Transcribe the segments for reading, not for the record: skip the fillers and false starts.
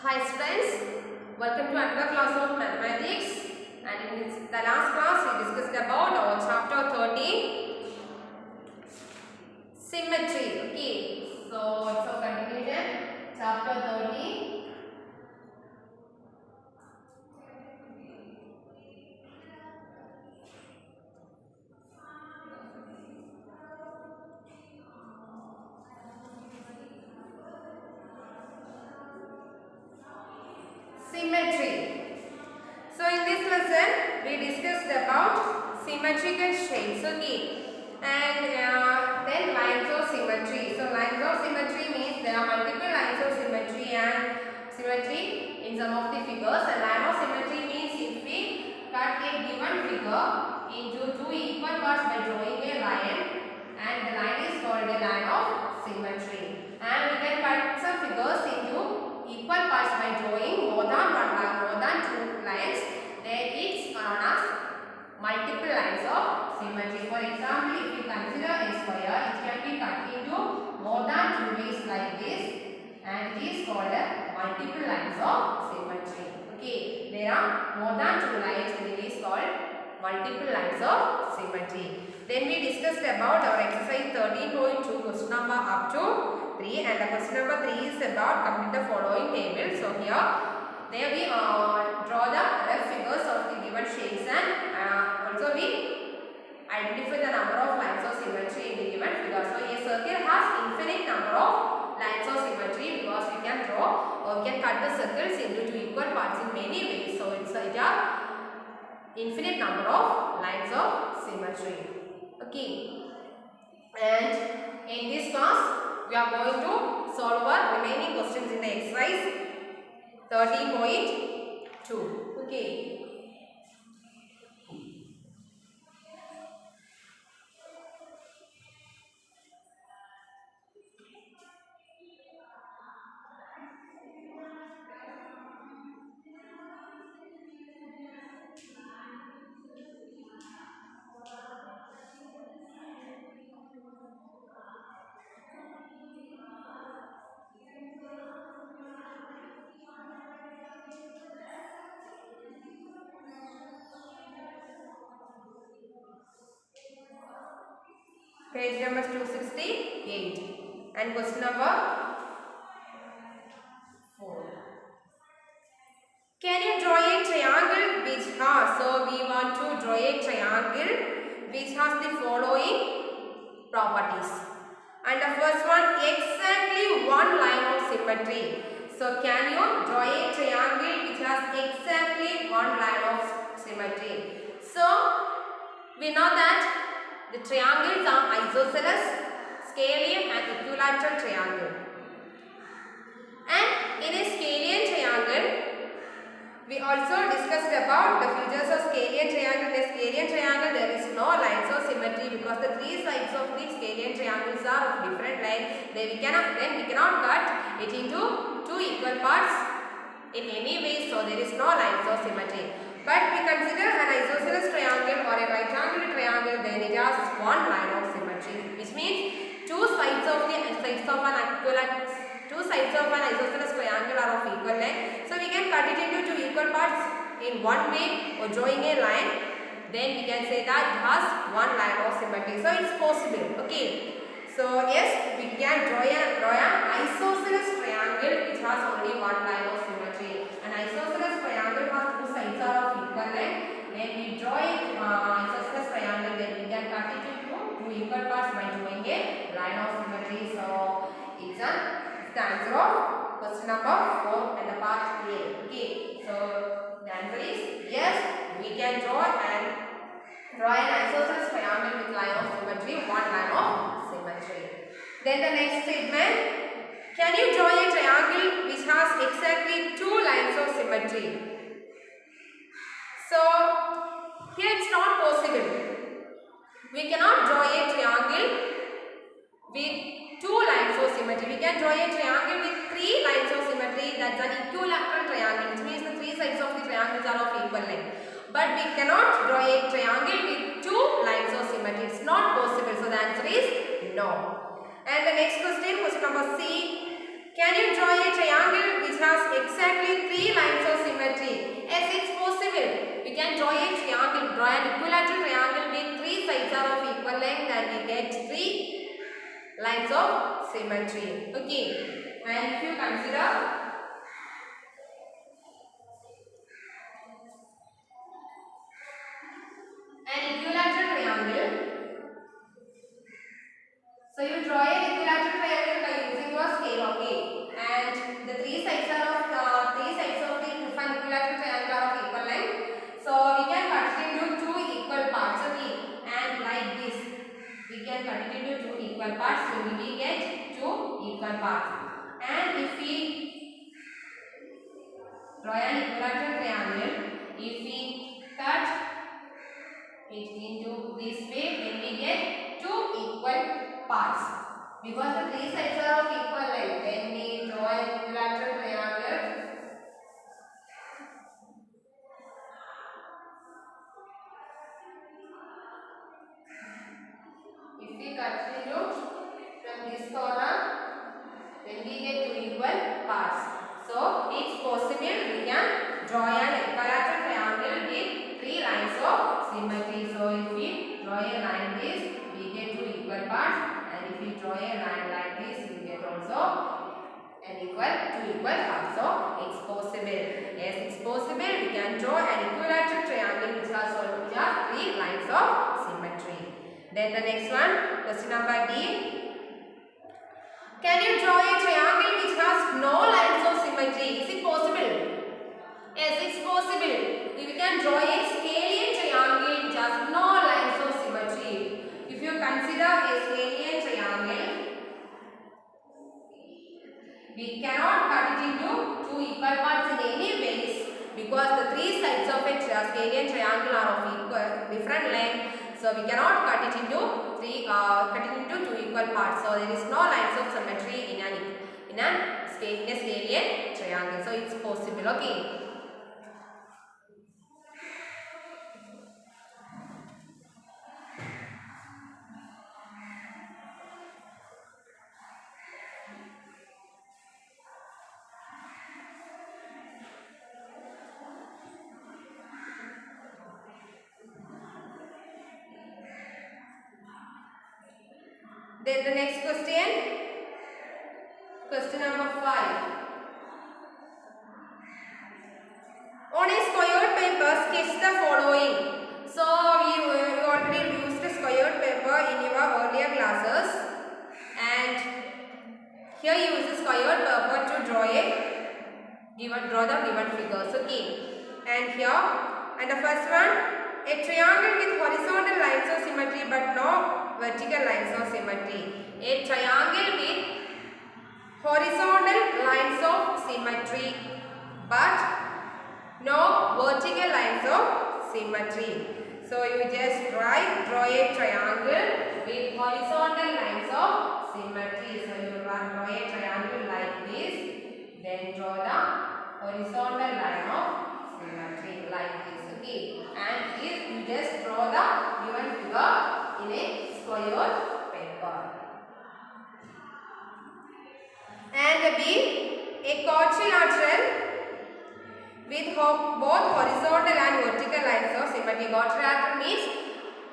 Hi friends, welcome to another class of mathematics, and in the last class we discussed about our chapter 13 symmetry. Okay, so it's a continuation, chapter 13 symmetry. So in this lesson we discussed about symmetrical shapes. Okay, and then lines of symmetry. So lines of symmetry means there are multiple lines of symmetry and symmetry in some of the figures. A line of symmetry means if we cut a given figure into two equal parts by drawing a line, and the line is called a line of symmetry. And we can cut some figures into equal parts by drawing more than one line, more than two lines. Then it's known as multiple lines of symmetry. For example, if you consider a square, it can be cut into more than two ways like this, and it is called multiple lines of symmetry. Okay, there are more than two lines, and it is called multiple lines of symmetry. Then we discussed about our exercise 13.2 question number up to 3, and the question number 3 is about complete the following table. So here there we draw the rough figures of the given shapes, and also we identify the number of lines of symmetry in the given figure. So a circle has infinite number of lines of symmetry because we can draw or we can cut the circles into two equal parts in many ways. So it's a infinite number of lines of symmetry. Okay, and in this class we are going to solve our remaining questions in the exercise 13.2. Okay. Page number 268 and question number 4. Can you draw a triangle which has, so we want to draw a triangle which has the following properties. And the first one, exactly one line of symmetry. So can you draw a triangle which has exactly one line of symmetry? So we know that the triangles are isosceles, scalene and equilateral triangle. And in a scalene triangle, we also discussed about the features of scalene triangle. In a scalene triangle, there is no lines of symmetry because the three sides of the scalene triangles are of different length. Then we cannot cut it into two equal parts in any way. So there is no lines of symmetry. But we consider an isosceles triangle or a right angle triangle, then it has one line of symmetry, which means two sides of an isosceles triangle are of equal length. So we can cut it into two equal parts in one way or drawing a line. Then we can say that it has one line of symmetry. So it's possible. Okay. So yes, we can draw an isosceles triangle which has only one line of symmetry. An isosceles triangle has two sides are of equal length. When we draw it isosceles triangle, then we can cut it into two equal parts by drawing a line of symmetry. So it's the answer of question number 4 and the part A. Okay. So the answer is yes, we can draw an isosceles triangle with line of symmetry, one line of symmetry. Then the next statement, can you draw a triangle which has exactly two lines of symmetry? So here it's not possible. We cannot draw a triangle with two lines of symmetry. We can draw a triangle with three lines of symmetry. That's an equilateral triangle, which means the three sides of the triangles are of equal length. But we cannot draw a triangle with two lines of symmetry. It's not possible. So the answer is no. And the next question number C. Can you draw a triangle which which has exactly 3 lines of symmetry. Yes, it's possible. We can draw a triangle, draw an equilateral triangle with 3 sides are of equal length and we get 3 lines of symmetry. Okay. And if you consider an equilateral triangle, so you draw an equilateral triangle by using your scale, okay? And the 3 sides are of the equilateral triangle are of equal length. So we can cut it into 2 equal parts, okay? And like this, we can cut it into 2 equal parts. So we will get 2 equal parts. And if we draw an equilateral triangle, if we cut it into this way, then we get 2 equal parts. Because the 3 sides are of equal length, when we draw an equilateral triangle, if we cut it out from this corner, then we get 2 equal parts. So it's possible we can draw an equilateral triangle with 3 lines of symmetry. So if we draw a line this, we get 2 equal parts, and if we draw a line like this, we get also an equal 2 equal parts. So it's possible. Yes, it's possible. We can draw an equilateral triangle which has 3 lines of symmetry. Then the next one, question number D. Can you draw a triangle which has no lines of symmetry? Is it possible? Yes, it's possible. We can draw a scalene triangle which has no lines of symmetry. If you consider a scalene triangle, we cannot cut it into 2 equal parts in any ways because the 3 sides of a scalene triangle are of different length. So we cannot cut it into 2 equal parts. So there is no lines of symmetry in a scalene triangle. So it's possible. Okay. Then the next question, question number 5. On a squared paper, sketch the following. So you already used a squared paper in your earlier classes, and here you use a squared paper to draw the given figures. Okay, and here, and the first one, a triangle with horizontal lines of symmetry but no vertical lines of symmetry. A triangle with horizontal lines of symmetry but no vertical lines of symmetry. So you just draw a triangle with horizontal lines of symmetry. So you draw a triangle like this, then draw the horizontal line of symmetry like this. Okay, and here you just draw the given figure in a squared paper. And B, a quadrilateral with both horizontal and vertical lines of symmetry. Quadrilateral means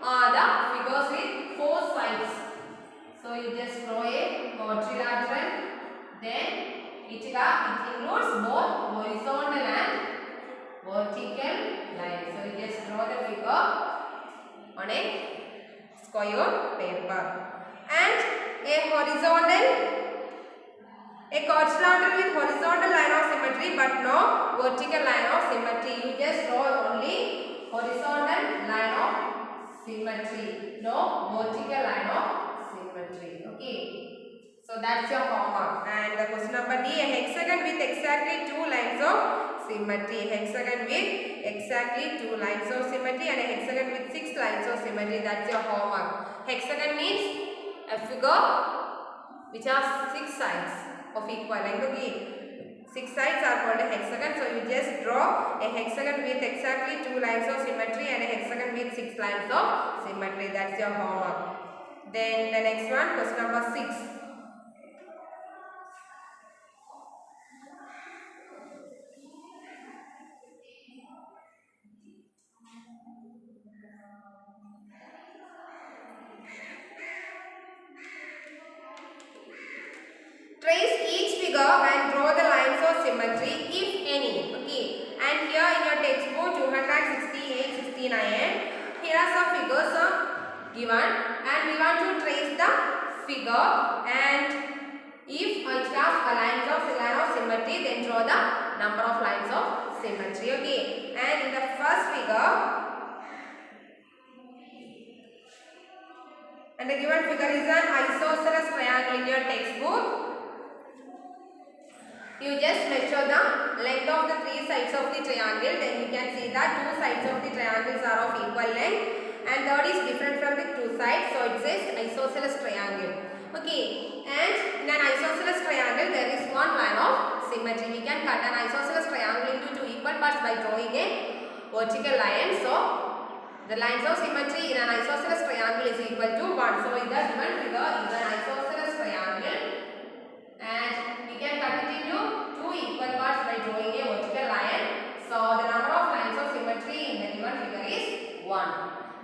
the figures with 4 sides. So you just draw a quadrilateral, then it includes both horizontal and vertical lines. So you just draw the figure on a square paper. And a quadrilateral with horizontal line of symmetry but no vertical line of symmetry. You just draw only horizontal line of symmetry, no vertical line of symmetry. Okay. So that's your homework. And the question number D, a hexagon with exactly 2 lines of symmetry. Hexagon with exactly 2 lines of symmetry and a hexagon with 6 lines of symmetry. That's your homework. Hexagon means a figure which has 6 sides of equal length. Okay. 6 sides are called a hexagon. So you just draw a hexagon with exactly 2 lines of symmetry and a hexagon with 6 lines of symmetry. That's your homework. Then the next one, question number 6. 69. Here are some figures given, and we want to trace the figure, and if it has a line of symmetry, then draw the number of lines of symmetry. Okay, and in the first figure, and the given figure is an isosceles triangle in your textbook. You just measure the length of the three sides of the triangle, then you can see that two sides of the triangles are of equal length, and third is different from the two sides, so it says isosceles triangle. Okay, and in an isosceles triangle there is one line of symmetry. We can cut an isosceles triangle into two equal parts by drawing a vertical line. So the lines of symmetry in an isosceles triangle is equal to 1. So in the given figure is an isosceles triangle, and we can cut it into two equal parts by drawing a vertical line. So the number of lines of symmetry in the given figure is 1.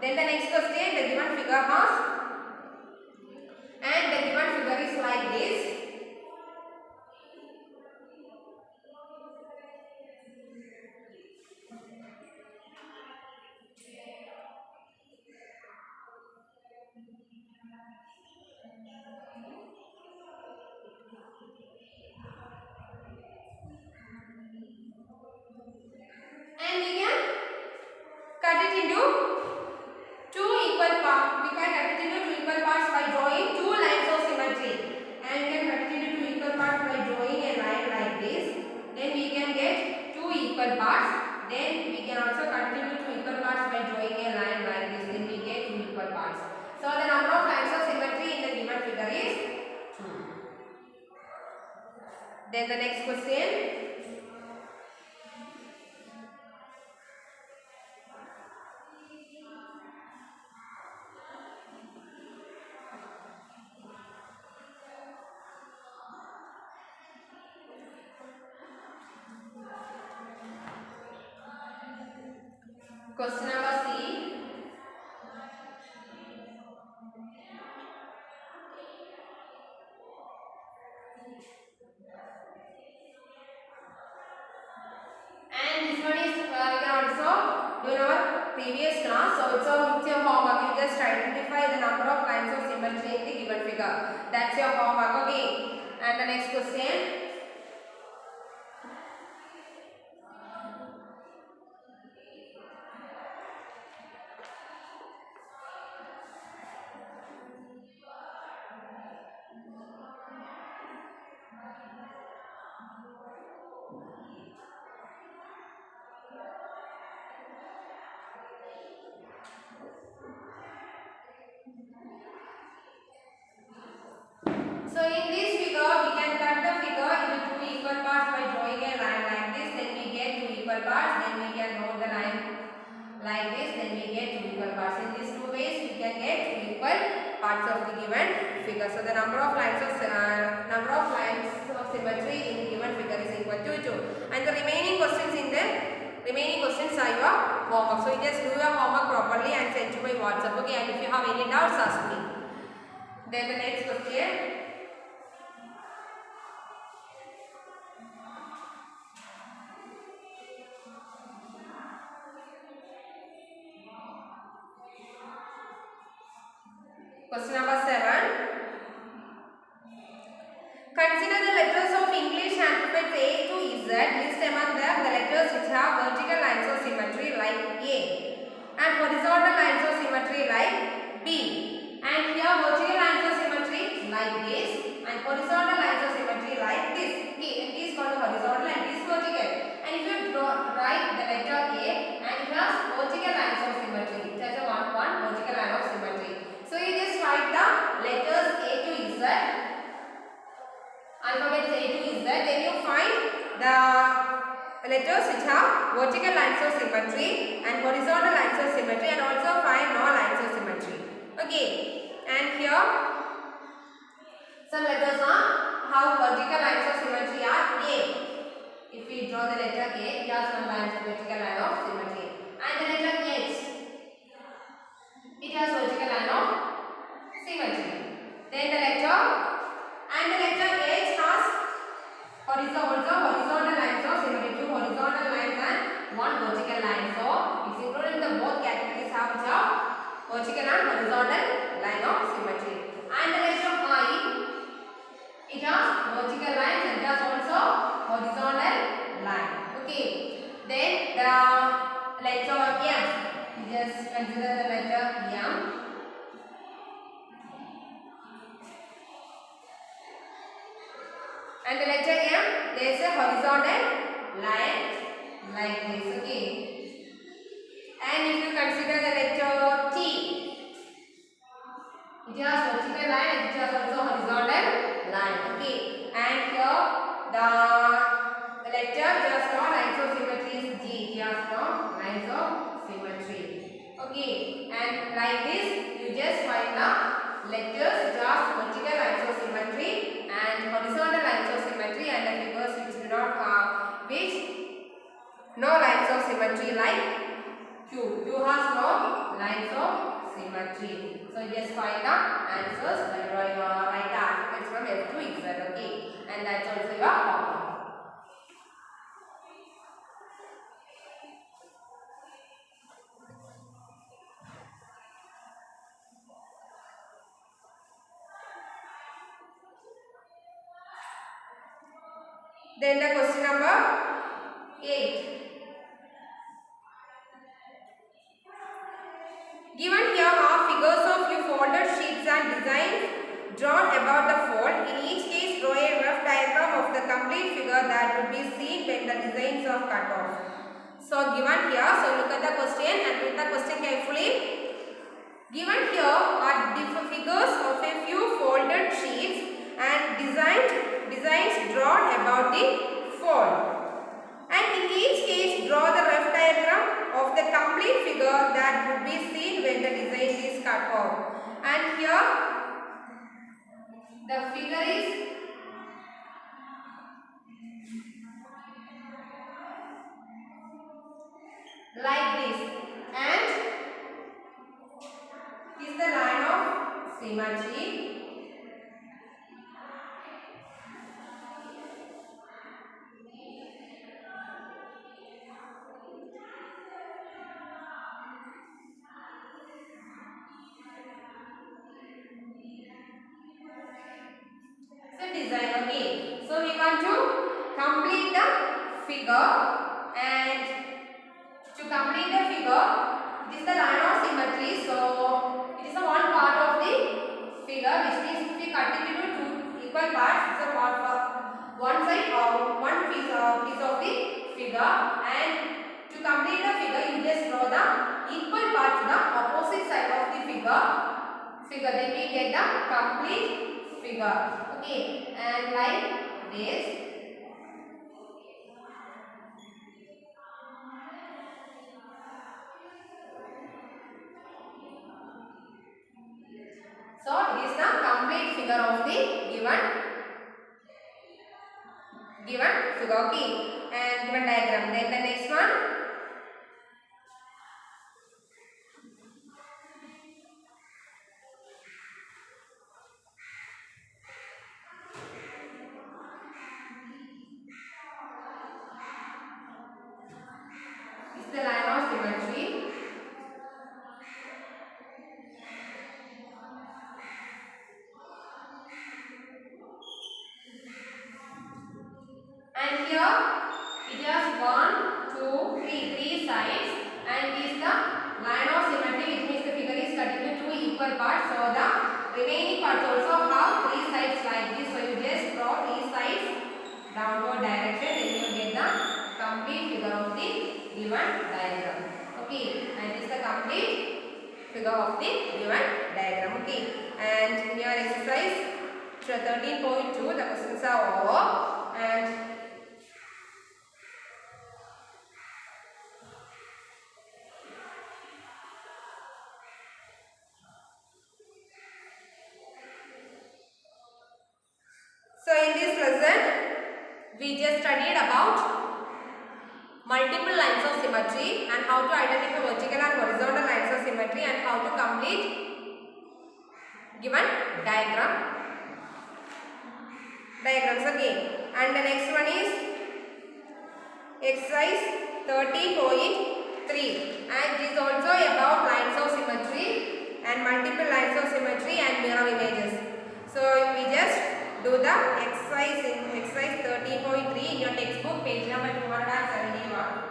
Then the next question, the given figure has, and the given figure is like this. And we can cut it into two equal parts. We can cut it into two equal parts by drawing two lines of symmetry. And we can cut it into two equal parts by drawing a line like this. Then we can get two equal parts. Then we can also cut it into two equal parts by drawing a line like this. Then we get two equal parts. So the number of lines of symmetry in the given figure is 2. Then the next question. Question number C. And this one is we can also do in our previous class. So it's your homework. You just identify the number of lines of symmetry in the given figure. That's your homework. Okay. And the next question. So in this figure, we can cut the figure into two equal parts by drawing a line like this. Then we get two equal parts. Then we can draw the line like this. Then we get two equal parts. In these two ways, we can get two equal parts of the given figure. So the number of lines of symmetry in the given figure is equal to 2. And the remaining questions are your homework. So you just do your homework properly and send to my WhatsApp. Okay. And if you have any doubts, ask me. Then the next question. Question number 7. Consider the letters of English alphabet A to Z. List among them the letters which have vertical lines of symmetry like A and horizontal lines of symmetry like B. And here vertical lines of symmetry like this and horizontal lines of symmetry like this. Okay, and this is called horizontal and this vertical. And if you write the letter A and it has vertical lines of symmetry, it has a one vertical line of symmetry. So you just write the letters A to Z, alphabets A to Z, then you find the letters which have vertical lines of symmetry and horizontal lines of symmetry, and also find no lines of symmetry. Okay, and here some letters have vertical lines of symmetry are A. If we draw the letter A, it has some lines of vertical line of symmetry. And the letter H, it has vertical line of symmetry. Then the letter H has horizontal lines of symmetry, two horizontal lines and one vertical line. So it's included in the both categories. place a horizontal line like this. Okay. And if you consider the letter T, it has vertical line and it has also horizontal line. Okay. And here the letter just no lines of symmetry is G. It has no lines of symmetry. Okay. And like this, you just find the letters just vertical lines of symmetry and horizontal lines of symmetry, and the figures which do not which no lines of symmetry like Q. Q has no lines of symmetry. So just find the answers by drawing write the alphabets from F to Z. Okay, and that's also your homework. Then the question number 8. Given here are figures of few folded sheets and designs drawn about the fold. In each case, draw a rough diagram of the complete figure that would be seen when the designs are cut off. So given here, so look at the question and read the question carefully. Given here are different figures of a few folded sheets and designs drawn about the fold. And in each case, draw the rough diagram of the complete figure that would be seen when the design is cut off. And here, the figure is like this, and is the line of symmetry. Design. Okay, so we want to complete the figure, and to complete the figure, it is the line of symmetry. So it is a one part of the figure, which means if we cut it into two equal parts, it's a part for one side or one piece of the figure. And to complete the figure, you just draw the equal part to the opposite side of the figure. Then we get the complete figure. Okay, and like this. So it is the complete figure of the given figure. Okay, and given diagram. Then the next one. The line of symmetry. And here it has 1, 2, 3, 3 sides, and it is the line of symmetry, which means the figure is cut into two equal parts. So the remaining parts also have 3 sides like this. So you just draw 3 sides downward direction, then you get the complete figure of the given diagram. Okay, and this is the complete figure of the given diagram. Okay, and in your exercise 13.2, the questions are over, and so in this lesson we just studied about multiple lines of symmetry and how to identify vertical and horizontal lines of symmetry and how to complete given diagrams. Okay, and the next one is exercise 30.3, and it is also about lines of symmetry and multiple lines of symmetry and mirror images. So we just do the exercise in exercise 30.3 in your textbook, page number 271.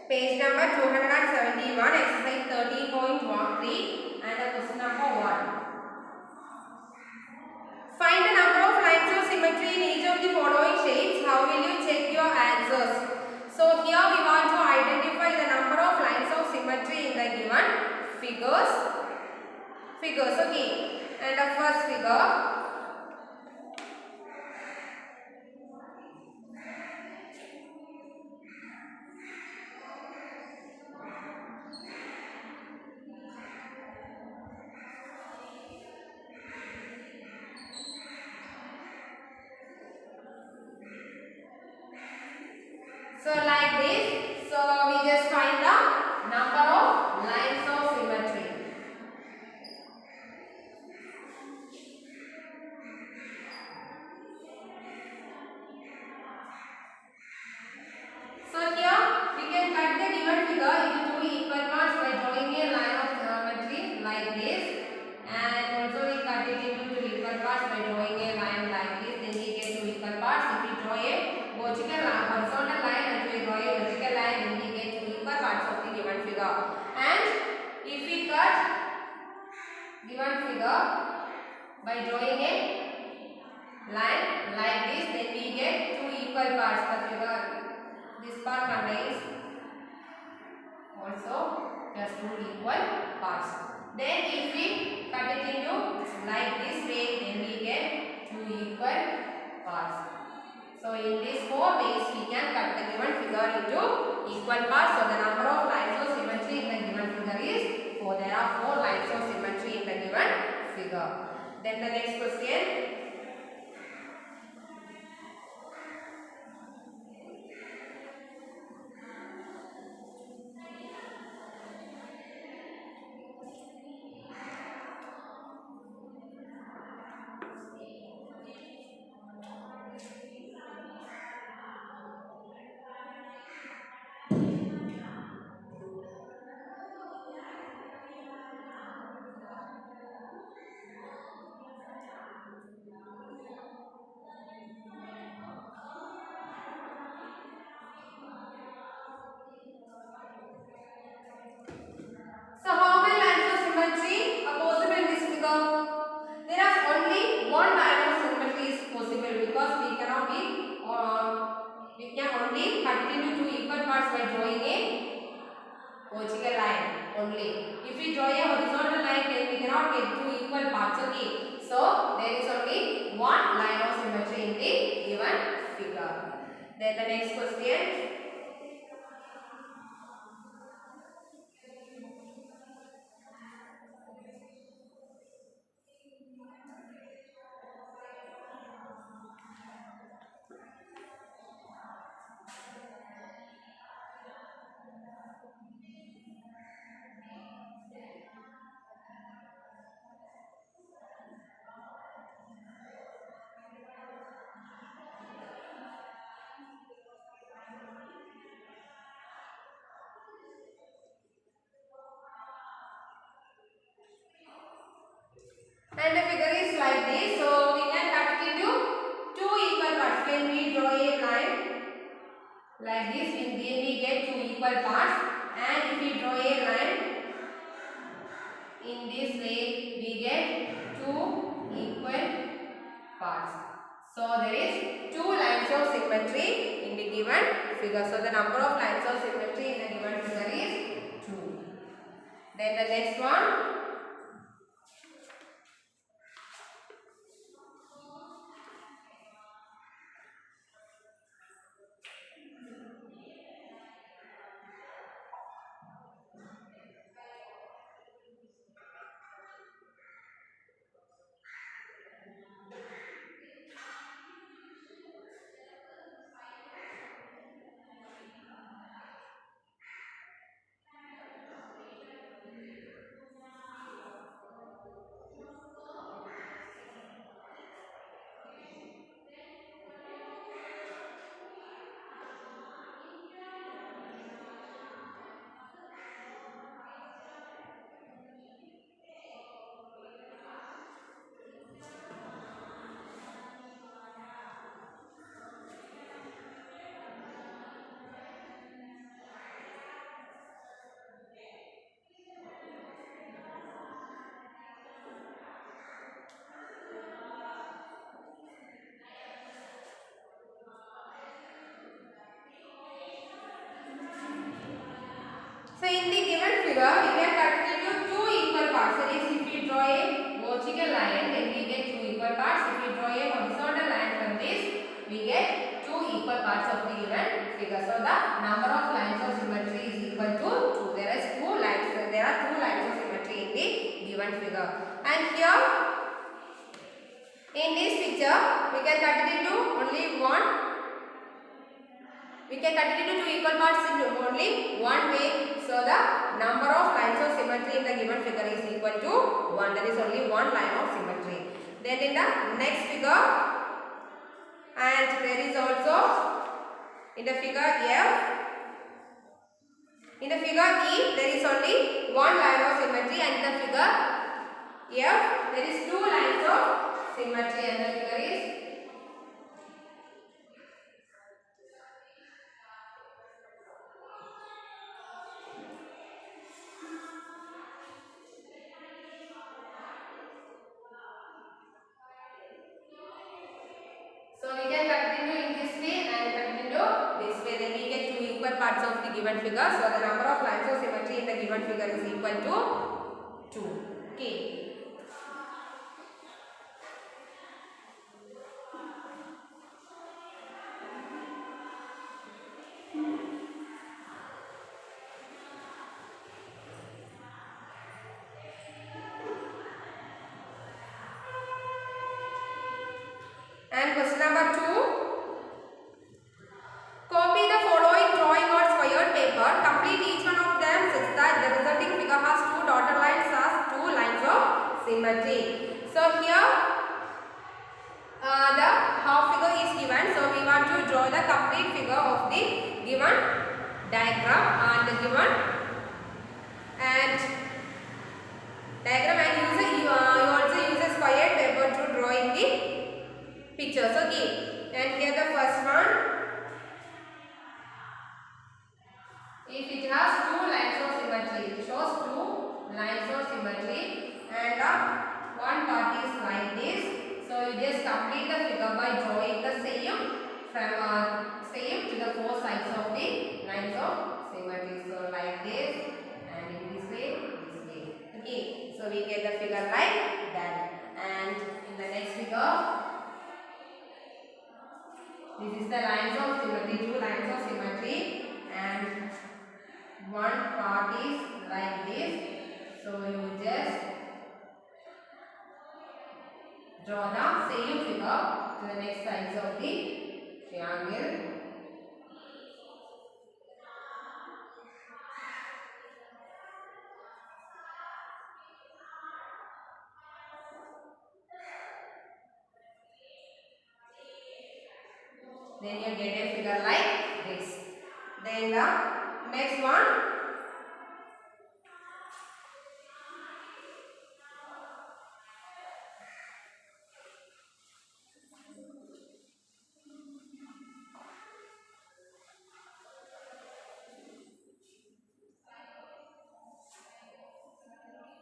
Page number 271, exercise 13.3 and the question number 1. Find the number of lines of symmetry in each of the following shapes. How will you check your answers? So here we want to identify the number of lines of symmetry in the given figures. Okay. And the first figure. So like this, so we just find the number of lines of symmetry. So here we can cut the given figure into two equal parts by drawing a line of symmetry like this, and also we cut it into two equal parts by drawing a line like this. Then we get two equal parts. If we draw a horizontal line and we draw a vertical line, then we get two equal parts of the given figure. And if we cut given figure by drawing a line like this, then we get two equal parts. The figure, this part contains also just two equal parts. Then if we cut it into like this way, then we get two equal parts. So in these four ways we can cut the given figure into equal parts. So the number of lines of symmetry in the given figure is 4. There are 4 lines of symmetry in the given figure. Then the next question. So how many lines of symmetry are possible in this figure? There is only one line of symmetry is possible because we cannot be we can only cut it into two equal parts by drawing a vertical line only. If we draw a horizontal line, then we cannot get two equal parts. Okay. So there is only one line of symmetry in the given figure. Then the next question. And the figure is like this. So we can cut it into two equal parts. When we draw a line like this, then we get two equal parts. And if we draw a line in this way, we get two equal parts. So there is two lines of symmetry in the given figure. So the number of lines of symmetry in the given figure is 2. Then the next one. the number of lines of symmetry is equal to 2. There are two lines of symmetry in the given figure. And here in this picture we can cut it into only one. We can cut it into two equal parts in only one way. So the number of lines of symmetry in the given figure is equal to 1. There is only one line of symmetry. Then in the next figure, and there is also in the figure F. In the figure E, there is only one line of symmetry, and in the figure F, there is two lines of symmetry, and the figure is so we can continue in this way and continue this way. Then we get two equal parts of the given figure. So the number of lines of symmetry in the given figure is equal to 2. Okay. And question number 2. Copy the following drawing on squared paper. Complete each one of them such that the resulting figure has two dotted lines as two lines of symmetry. So here the half figure is given. So we want to draw the complete figure of the given diagram and the given you also use a squared paper to draw in the pictures. Okay, and here the first one, if it has two lines of symmetry, it shows two lines of symmetry, and one part is like this. So you just complete the figure by drawing the same from same to the four sides of the lines of symmetry. So like this, and in this way. Okay, so we get the figure like that. And in the next figure, this is the lines of symmetry, two lines of symmetry, and one part is like this. So you just draw the same figure to the next sides of the triangle. Then you get a figure like this. Then the next one,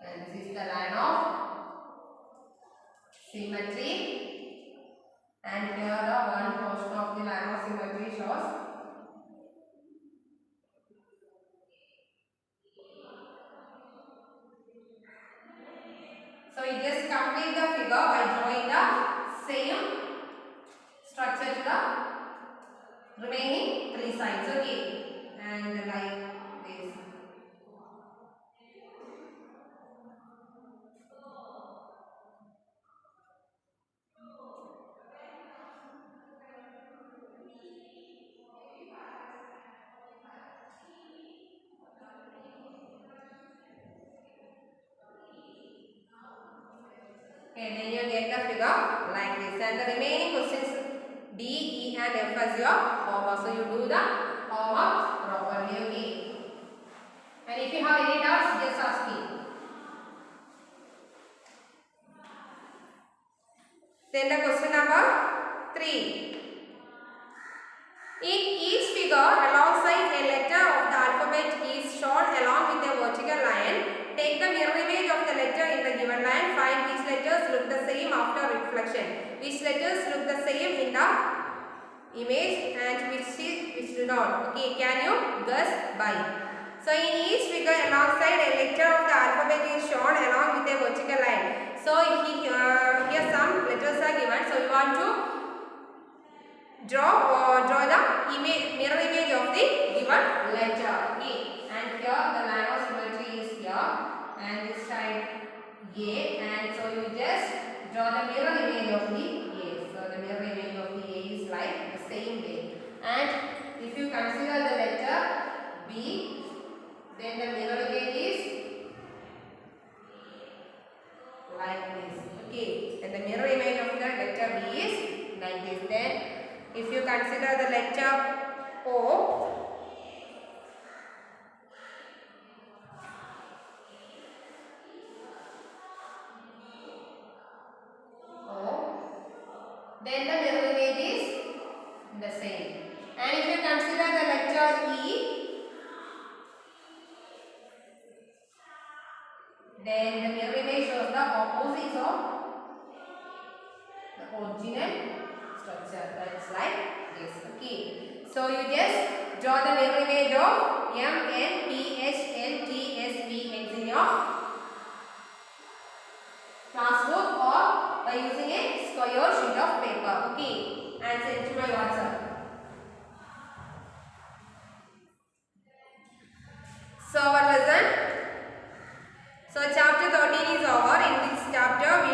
and this is the line of symmetry. And here the one portion of the line of symmetry shows. So you just complete the figure by drawing the same structure to the remaining three sides. Okay, and like this. Okay, then you get the figure like this, and the remaining questions D, E and F as your homework. So you do the homework properly. Okay, and if you have any doubts, just ask me. Then the question number 3. In each figure, alongside a letter of the alphabet is shown along with a vertical line. Take the mirror image of the letter in the given line. Find which letters look the same after reflection. Which letters look the same in the image and which do not. Okay, can you guess by? So in each figure, alongside a letter of the alphabet is shown along with a vertical line. So here some letters are given. So you want to draw the mirror image of the your letter. Okay. And here the line of symmetry is here, and this side A, and so you just draw the mirror image of the A. So the mirror image of the A is like the same way. And if you consider the letter B, then the mirror image is like this. Okay, and the mirror image of the letter B is like this. Then if you consider the letter O, then the mirror image is the same. And if you consider the letter E, then the mirror image shows the opposite of the original structure. That's like this. Okay. So you just draw the mirror image of M, N, P, H, L, T, S, V, X in your classbook or by using a square sheet of paper. Okay. And send to my WhatsApp. So our lesson. So chapter 13 is over. In this chapter we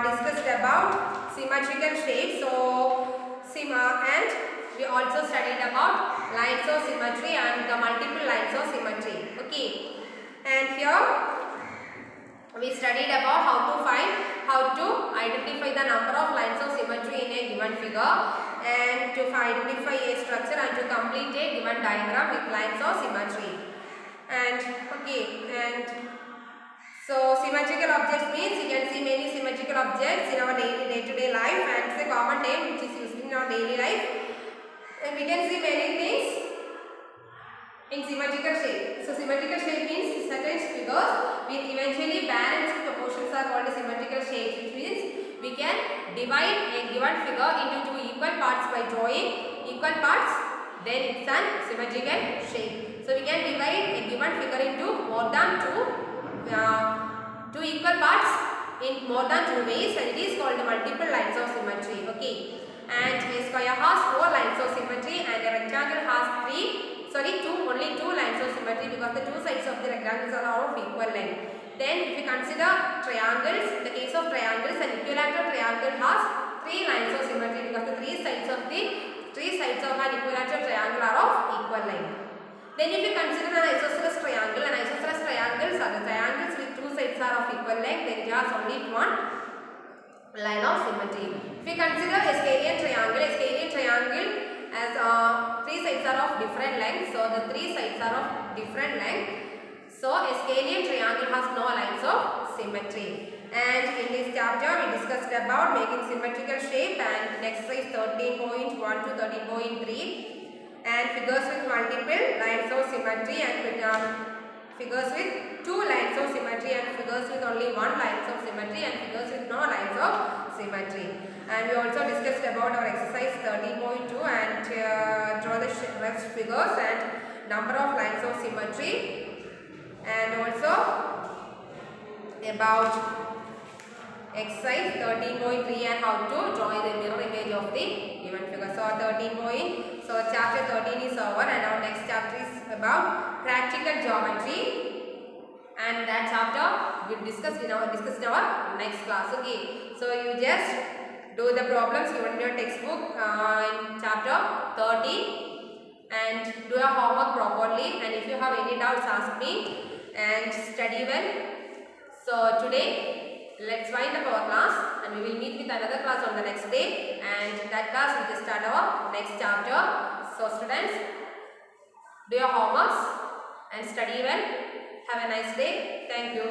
discussed about symmetrical shapes. So and we also studied about lines of symmetry and the multiple lines of symmetry. Okay. And here we studied about how to identify the number of lines of symmetry in a given figure, and to identify a structure and to complete a given diagram with lines of symmetry. And okay, and so symmetrical objects means you can see many symmetrical objects in our day-to-day life, and it's a common term which is used in our daily life. And we can see many things in symmetrical shape. So symmetrical shape means certain figures with eventually balanced proportions are called symmetrical shapes, which means we can divide a given figure into two equal parts by drawing equal parts, then it's an symmetrical shape. So we can divide a given figure into more than two equal parts in more than two ways, and it is called multiple lines of symmetry. Okay. And a square has 4 lines of symmetry, and a rectangle has only two lines of symmetry, because the two sides of the rectangles are of equal length. Then if you consider triangles, in the case of triangles, an equilateral triangle has 3 lines of symmetry, because the three sides of an equilateral triangle are of equal length. Then if you consider an isosceles triangle are the triangles with two sides are of equal length, then it has only one line of symmetry. If you consider a scalene triangle has 3 sides are of different length, so the 3 sides are of different length. So a scalene triangle has no lines of symmetry. And in this chapter we discussed about making symmetrical shape, and exercise 13.1 to 13.3, and figures with multiple lines of symmetry, and figures with 2 lines of symmetry, and figures with only 1 lines of symmetry, and figures with no lines of symmetry. And we also discussed about our exercise 13.2 and draw the rest figures and number of lines of symmetry, and also about exercise 13.3 and how to draw the mirror image of the given figure. So chapter 13 is over, and our next chapter is about practical geometry, and that chapter we'll discuss in our next class. Okay, so you just do the problems given in your textbook in chapter 13 and do your homework properly, and if you have any doubts ask me and study well. So today let's wind up our class, and we will meet with another class on the next day, and that class we will start our next chapter. So students, do your homeworks and study well. Have a nice day. Thank you.